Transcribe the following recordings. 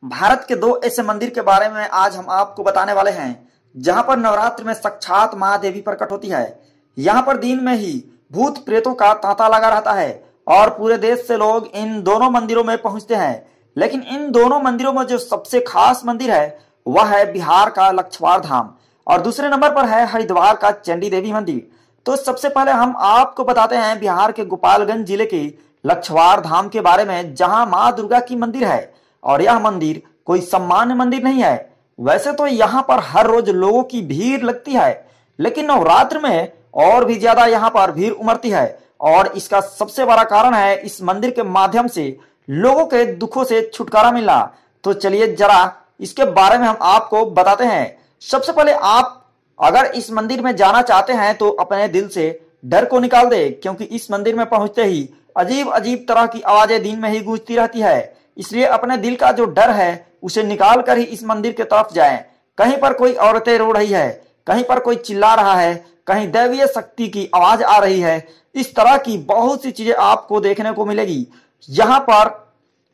भारत के दो ऐसे मंदिर के बारे में आज हम आपको बताने वाले हैं जहां पर नवरात्र में साक्षात महादेवी प्रकट होती है। यहां पर दिन में ही भूत प्रेतों का तांता लगा रहता है और पूरे देश से लोग इन दोनों मंदिरों में पहुंचते हैं। लेकिन इन दोनों मंदिरों में जो सबसे खास मंदिर है वह है बिहार का लक्षवार धाम और दूसरे नंबर पर है हरिद्वार का चंडी देवी मंदिर। तो सबसे पहले हम आपको बताते हैं बिहार के गोपालगंज जिले के लक्षवार धाम के बारे में, जहां मां दुर्गा की मंदिर है और यह मंदिर कोई सामान्य मंदिर नहीं है। वैसे तो यहाँ पर हर रोज लोगों की भीड़ लगती है, लेकिन नवरात्र में और भी ज्यादा यहाँ पर भीड़ उमड़ती है और इसका सबसे बड़ा कारण है इस मंदिर के माध्यम से लोगों के दुखों से छुटकारा मिलना। तो चलिए जरा इसके बारे में हम आपको बताते हैं। सबसे पहले आप अगर इस मंदिर में जाना चाहते हैं तो अपने दिल से डर को निकाल दे, क्योंकि इस मंदिर में पहुंचते ही अजीब अजीब तरह की आवाजें दिन में ही गूंजती रहती है। इसलिए अपने दिल का जो डर है उसे निकाल कर ही इस मंदिर की तरफ जाएं। कहीं पर कोई औरतें रो रही है, कहीं पर कोई चिल्ला रहा है, कहीं दैवीय शक्ति की आवाज आ रही है। इस तरह की बहुत सी चीजें आपको देखने को मिलेगी। यहाँ पर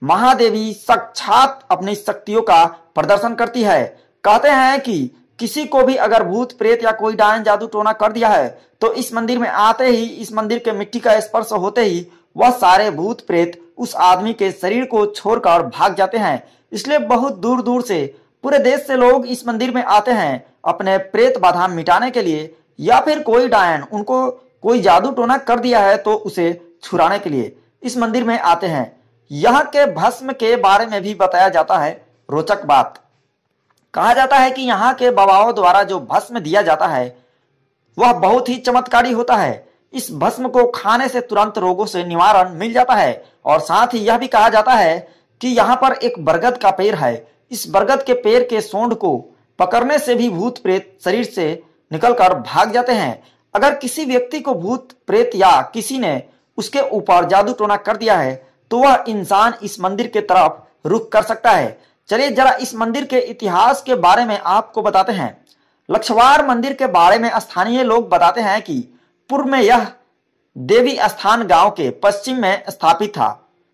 महादेवी साक्षात अपनी शक्तियों का प्रदर्शन करती है। कहते हैं कि किसी को भी अगर भूत प्रेत या कोई डायन जादू टोना कर दिया है तो इस मंदिर में आते ही, इस मंदिर के मिट्टी का स्पर्श होते ही वह सारे भूत प्रेत उस आदमी के शरीर को छोड़कर भाग जाते हैं। इसलिए बहुत दूर दूर से, पूरे देश से लोग इस मंदिर में आते हैं अपने प्रेत बाधा मिटाने के लिए, या फिर कोई डायन उनको कोई जादू टोना कर दिया है तो उसे छुड़ाने के लिए इस मंदिर में आते हैं। यहाँ के भस्म के बारे में भी बताया जाता है रोचक बात। कहा जाता है कि यहाँ के बाबाओं द्वारा जो भस्म दिया जाता है वह बहुत ही चमत्कारी होता है। इस भस्म को खाने से तुरंत रोगों से निवारण मिल जाता है और साथ ही यह भी कहा जाता है कि यहाँ पर एक बरगद का पेड़ है। इस बरगद के पेड़ के सोंड को पकड़ने से भी भूत प्रेत शरीर से निकलकर भाग जाते हैं। अगर किसी व्यक्ति को भूत प्रेत या किसी ने उसके ऊपर जादू टोना कर दिया है तो वह इंसान इस मंदिर के तरफ रुख कर सकता है। चलिए जरा इस मंदिर के इतिहास के बारे में आपको बताते हैं। लक्षवार मंदिर के बारे में स्थानीय लोग बताते हैं कि पूर्व में यह देवी स्थान गांव के पश्चिम में स्थापित था।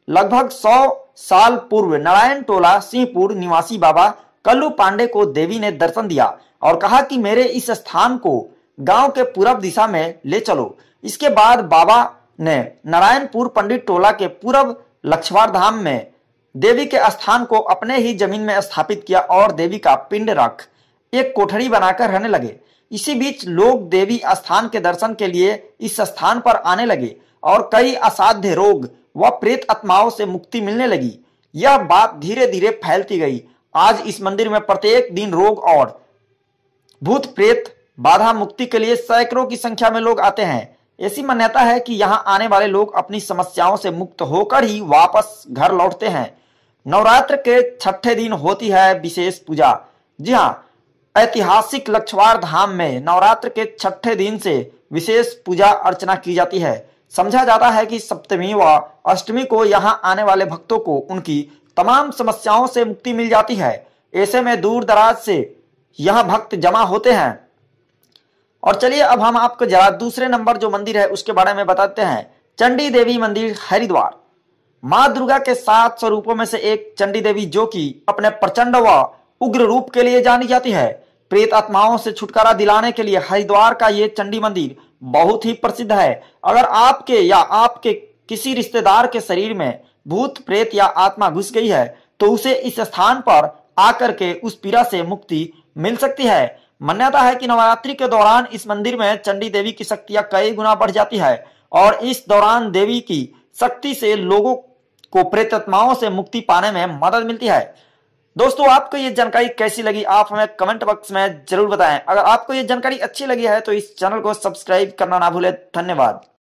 लगभग 100 साल पूर्व नारायण टोला सिंहपुर निवासी बाबा कल्लू पांडे को देवी ने दर्शन दिया और कहा कि मेरे इस स्थान को गांव के पूर्व दिशा में ले चलो। इसके बाद बाबा ने नारायणपुर पंडित टोला के पूर्व लक्षवार धाम में देवी के स्थान को अपने ही जमीन में स्थापित किया और देवी का पिंड रख एक कोठरी बनाकर रहने लगे। इसी बीच लोग देवी स्थान के दर्शन के लिए इस स्थान पर आने लगे और कई असाध्य रोग व प्रेत आत्माओं से मुक्ति मिलने लगी। यह बात धीरे धीरे फैलती गई। आज इस मंदिर में प्रत्येक दिन रोग और भूत प्रेत बाधा मुक्ति के लिए सैकड़ों की संख्या में लोग आते हैं। ऐसी मान्यता है कि यहाँ आने वाले लोग अपनी समस्याओं से मुक्त होकर ही वापस घर लौटते हैं। नवरात्र के छठे दिन होती है विशेष पूजा। जी हाँ, ऐतिहासिक लक्षवार धाम में नवरात्र के छठे दिन से विशेष पूजा अर्चना की जाती है। समझा जाता है कि सप्तमी व अष्टमी को यहाँ आने वाले भक्तों को उनकी तमाम समस्याओं से मुक्ति मिल जाती है। ऐसे में दूर दराज से यहाँ भक्त जमा होते हैं। और चलिए अब हम आपको जरा दूसरे नंबर जो मंदिर है उसके बारे में बताते हैं। चंडी देवी मंदिर हरिद्वार। मां दुर्गा के 7 स्वरूपों में से एक चंडी देवी, जो कि अपने प्रचंड व उग्र रूप के लिए जानी जाती है, प्रेत आत्माओं से छुटकारा दिलाने के लिए हरिद्वार का ये चंडी मंदिर बहुत ही प्रसिद्ध है। अगर आपके या आपके किसी रिश्तेदार के शरीर में भूत प्रेत या आत्मा घुस गई है तो उसे इस स्थान पर आकर के उस पीड़ा से मुक्ति मिल सकती है। मान्यता है कि नवरात्रि के दौरान इस मंदिर में चंडी देवी की शक्तियां कई गुना बढ़ जाती है और इस दौरान देवी की शक्ति से लोगों को प्रेत आत्माओं से मुक्ति पाने में मदद मिलती है। दोस्तों, आपको ये जानकारी कैसी लगी आप हमें कमेंट बॉक्स में जरूर बताएं। अगर आपको ये जानकारी अच्छी लगी है तो इस चैनल को सब्सक्राइब करना ना भूलें। धन्यवाद।